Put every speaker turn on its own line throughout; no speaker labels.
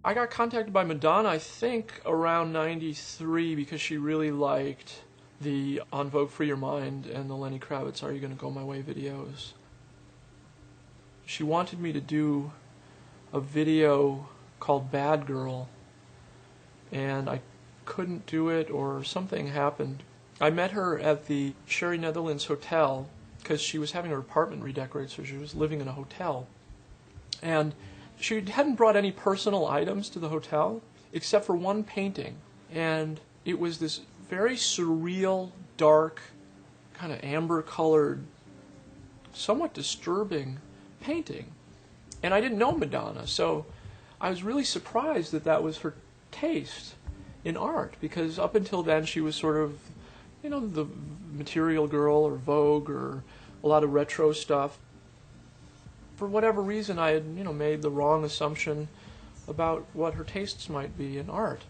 I got contacted by Madonna, I think, around '93 because she really liked the On Vogue Free Your Mind and the Lenny Kravitz Are You Gonna Go My Way videos. She wanted me to do a video called Bad Girl, and I couldn't do it, or something happened. I met her at the Sherry Netherlands Hotel because she was having her apartment redecorated, so she was living in a hotel. And she hadn't brought any personal items to the hotel except for one painting. And it was this very surreal, dark, kind of amber-colored, somewhat disturbing painting. And I didn't know Madonna, so I was really surprised that that was her taste in art, because up until then she was sort of, you know, the Material Girl or Vogue or a lot of retro stuff. For whatever reason, I had, you know, made the wrong assumption about what her tastes might be in art.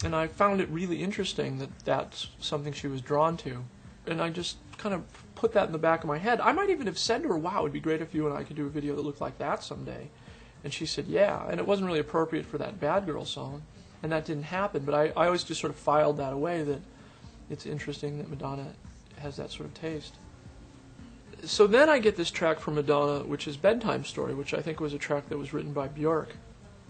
And I found it really interesting that that's something she was drawn to. And I just kind of put that in the back of my head. I might even have said to her, wow, it'd be great if you and I could do a video that looked like that someday. And she said, yeah. And it wasn't really appropriate for that Bad Girl song. And that didn't happen. But I always just sort of filed that away, that it's interesting that Madonna has that sort of taste. So then I get this track from Madonna, which is Bedtime Story, which I think was a track that was written by Björk.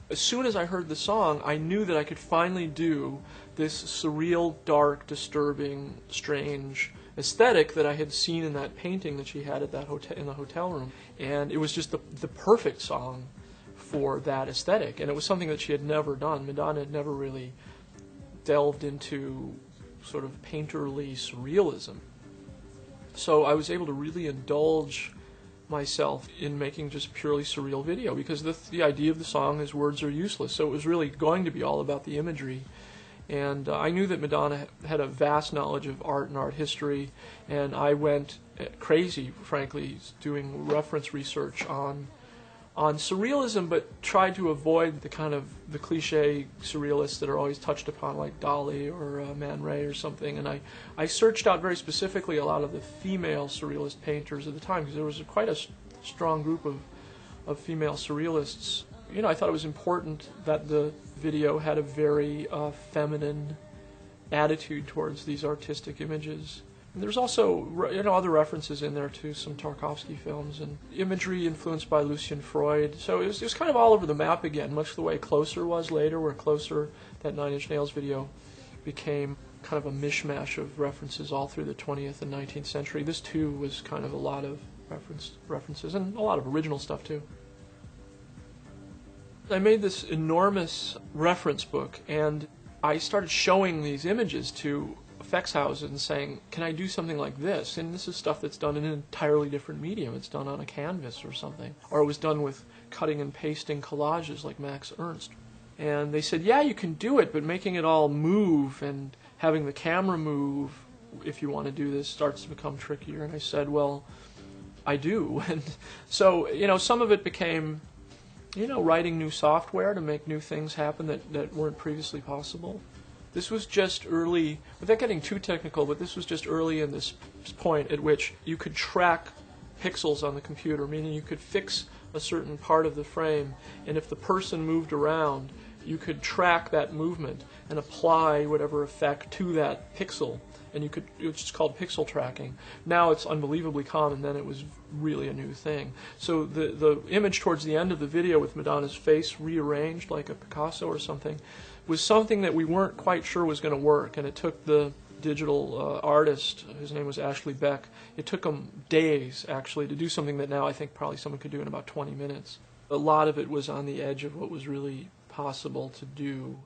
As soon as I heard the song, I knew that I could finally do this surreal, dark, disturbing, strange aesthetic that I had seen in that painting that she had at that hotel, in the hotel room. And it was just the perfect song for that aesthetic. And it was something that she had never done. Madonna had never really delved into sort of painterly surrealism. So I was able to really indulge myself in making just purely surreal video, because the idea of the song is words are useless. So it was really going to be all about the imagery. And I knew that Madonna had a vast knowledge of art and art history, and I went crazy, frankly, doing reference research on surrealism, but tried to avoid the kind of the cliche surrealists that are always touched upon, like Dali or Man Ray or something. And I searched out very specifically a lot of the female surrealist painters at the time, because there was quite a strong group of female surrealists. You know, I thought it was important that the video had a very feminine attitude towards these artistic images. And there's also, you know, other references in there to some Tarkovsky films and imagery influenced by Lucian Freud. So it was kind of all over the map again, much the way Closer was later, where Closer, that Nine Inch Nails video, became kind of a mishmash of references all through the 20th and 19th century. This too was kind of a lot of references and a lot of original stuff too. I made this enormous reference book, and I started showing these images to effects houses and saying, can I do something like this? And this is stuff that's done in an entirely different medium. It's done on a canvas or something. Or it was done with cutting and pasting collages like Max Ernst. And they said, yeah, you can do it, but making it all move and having the camera move, if you want to do this, starts to become trickier. And I said, well, I do. And so, you know, some of it became, you know, writing new software to make new things happen that weren't previously possible. This was just early, without getting too technical, but this was just early in this point at which you could track pixels on the computer, meaning you could fix a certain part of the frame, and if the person moved around, you could track that movement and apply whatever effect to that pixel, and it was just called pixel tracking. Now it's unbelievably common, then it was really a new thing. So the image towards the end of the video with Madonna's face rearranged like a Picasso or something was something that we weren't quite sure was going to work, and it took the digital artist, his name was Ashley Beck, it took him days actually to do something that now I think probably someone could do in about 20 minutes. A lot of it was on the edge of what was really possible to do.